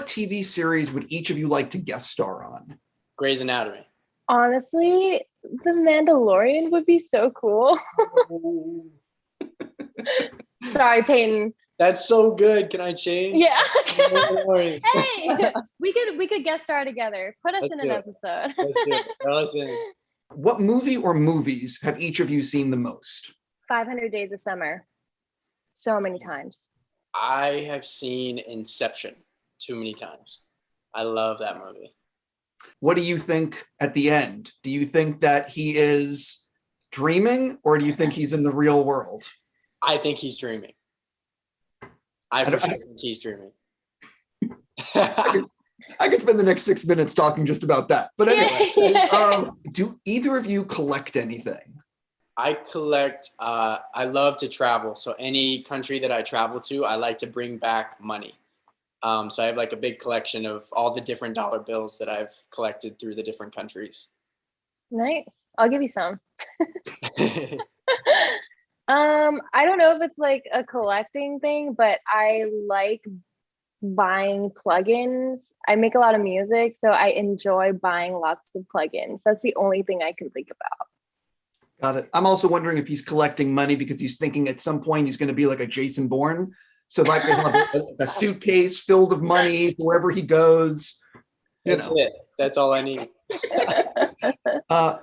TV series would each of you like to guest star on? Grey's Anatomy. Honestly, The Mandalorian would be so cool. Sorry, Peyton. That's so good. Can I change? Yeah. Hey, we could guest star together. Put us in an episode. Let's do it. Listen. What movie or movies have each of you seen the most? 500 Days of Summer. So many times. I have seen Inception too many times. I love that movie. What do you think at the end? Do you think that he is dreaming, or do you think he's in the real world? I think he's dreaming. I for sure think he's dreaming. I could spend the next 6 minutes talking just about that. But anyway, do either of you collect anything? I collect, I love to travel. So any country that I travel to, I like to bring back money. So I have like a big collection of all the different dollar bills that I've collected through the different countries. Nice. I'll give you some. I don't know if it's like a collecting thing, but I like buying plugins. I make a lot of music, so I enjoy buying lots of plugins. That's the only thing I can think about. Got it. I'm also wondering if he's collecting money because he's thinking at some point he's going to be like a Jason Bourne. So like he'll have a suitcase filled of money wherever he goes. That's it. That's all I need.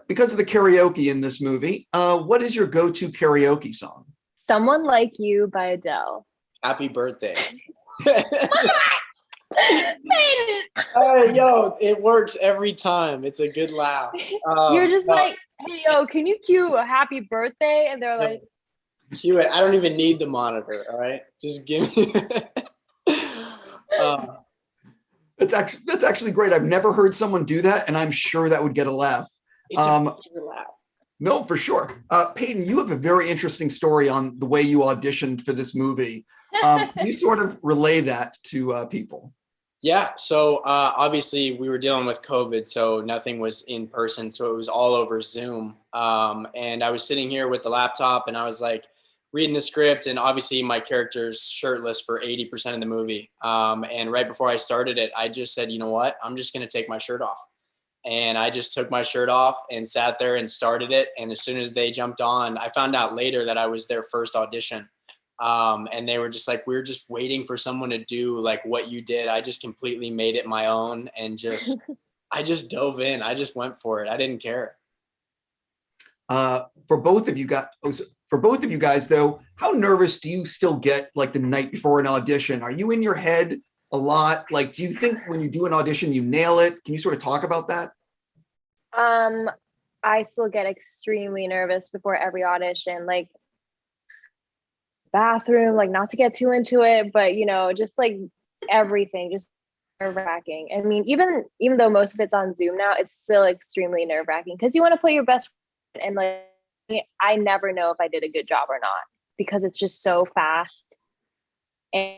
Because of the karaoke in this movie, what is your go-to karaoke song? Someone Like You by Adele. Happy birthday. Yo, it works every time. It's a good laugh. You're just like, hey, yo, can you cue a happy birthday? And they're like, cue it. I don't even need the monitor. All right, just give me. That's actually great. I've never heard someone do that, and I'm sure that would get a laugh. It's a laugh. No, for sure. Peyton, you have a very interesting story on the way you auditioned for this movie. Can you sort of relay that to people? Yeah. So obviously we were dealing with COVID, so nothing was in person. So it was all over Zoom. And I was sitting here with the laptop and I was like reading the script, and obviously my character's shirtless for 80% of the movie. And right before I started it, I just said, you know what, I'm just going to take my shirt off. And I just took my shirt off and sat there and started it. And as soon as they jumped on, I found out later that I was their first audition. And they were just like, we were just waiting for someone to do like what you did. I just completely made it my own and I just dove in. I just went for it. I didn't care. For both of you guys, though, how nervous do you still get like the night before an audition? Are you in your head a lot? Like, do you think when you do an audition, you nail it? Can you sort of talk about that? I still get extremely nervous before every audition, like bathroom, like not to get too into it, but you know, just like everything, just nerve-wracking. I mean, even though most of it's on Zoom now, it's still extremely nerve-wracking because you want to play your best, and like I never know if I did a good job or not because it's just so fast and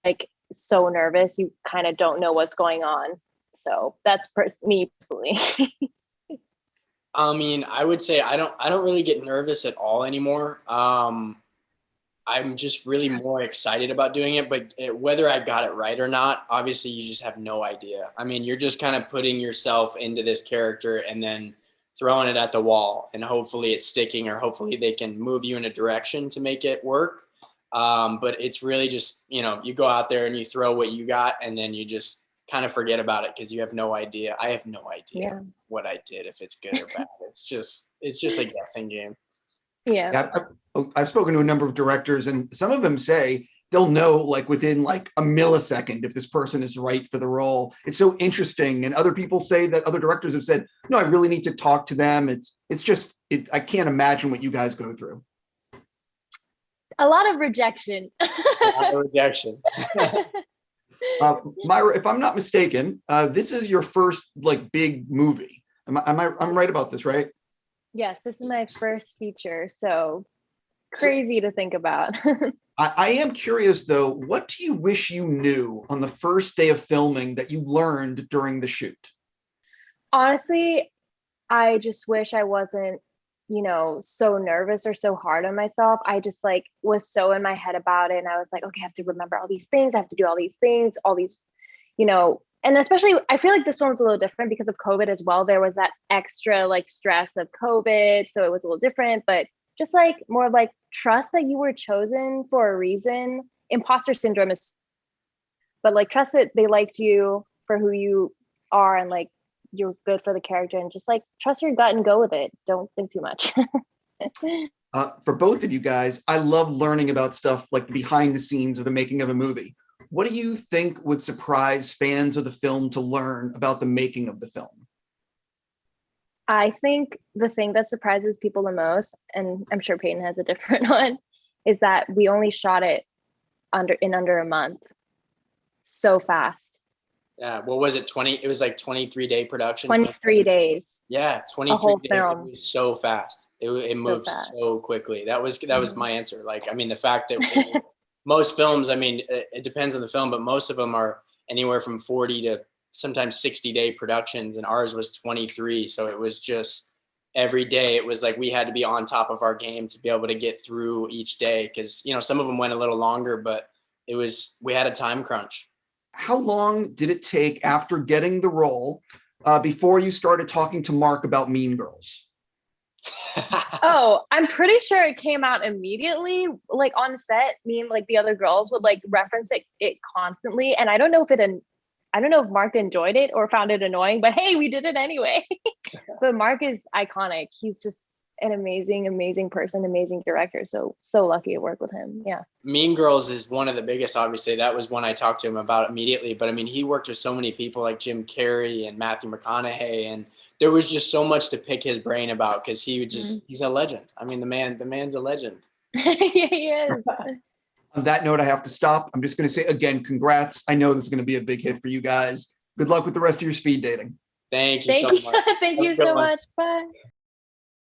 like so nervous, you kind of don't know what's going on. So that's me personally. I mean, I would say I don't really get nervous at all anymore. I'm just really more excited about doing it, but whether I got it right or not, obviously you just have no idea. I mean, you're just kind of putting yourself into this character and then throwing it at the wall, and hopefully it's sticking, or hopefully they can move you in a direction to make it work. But it's really just, you know, you go out there and you throw what you got, and then you just kind of forget about it because you have no idea. I have no idea what I did, if it's good or bad. It's just a guessing game. Yeah. I've spoken to a number of directors, and some of them say they'll know like within like a millisecond if this person is right for the role. It's so interesting. And other people say that other directors have said, no, I really need to talk to them. It's just, I can't imagine what you guys go through. A lot of rejection. Myra, if I'm not mistaken, this is your first like big movie. I'm right about this, right? Yes, this is my first feature. So crazy to think about. I am curious though, what do you wish you knew on the first day of filming that you learned during the shoot? Honestly, I just wish I wasn't, you know, so nervous or so hard on myself. I just like was so in my head about it. And I was like, okay, I have to remember all these things. I have to do all these things, all these, you know, and especially I feel like this one was a little different because of COVID as well. There was that extra like stress of COVID. So it was a little different, but just like more like trust that you were chosen for a reason. Imposter syndrome is, but like trust that they liked you for who you are and like you're good for the character, and just like trust your gut and go with it. Don't think too much. For both of you guys, I love learning about stuff like the behind the scenes of the making of a movie. What do you think would surprise fans of the film to learn about the making of the film? I think the thing that surprises people the most, and I'm sure Peyton has a different one, is that we only shot it under a month. So fast. Yeah, what was it? It was like 23-day production. 23 days. Yeah, A 23 whole days. film. It was so fast. It moved so quickly. That was my answer. Like, I mean, the fact that most films, I mean, it depends on the film, but most of them are anywhere from 40 to sometimes 60-day productions, and ours was 23. So it was just every day. It was like we had to be on top of our game to be able to get through each day, because, you know, some of them went a little longer, but we had a time crunch. How long did it take after getting the role before you started talking to Mark about Mean Girls? Oh, I'm pretty sure it came out immediately. Like on set, me and like the other girls would like reference it constantly. And I don't know if Mark enjoyed it or found it annoying, but hey, we did it anyway. But Mark is iconic. He's just an amazing person, amazing director. So lucky to work with him. Yeah. Mean Girls is one of the biggest, obviously. That was one I talked to him about immediately. But I mean, he worked with so many people like Jim Carrey and Matthew McConaughey, and there was just so much to pick his brain about, because he's a legend. I mean, the man's a legend. Yeah, he is. On that note, I have to stop. I'm just going to say again, congrats. I know this is going to be a big hit for you guys. Good luck with the rest of your speed dating. Thank you so much. Thank you so much. Bye.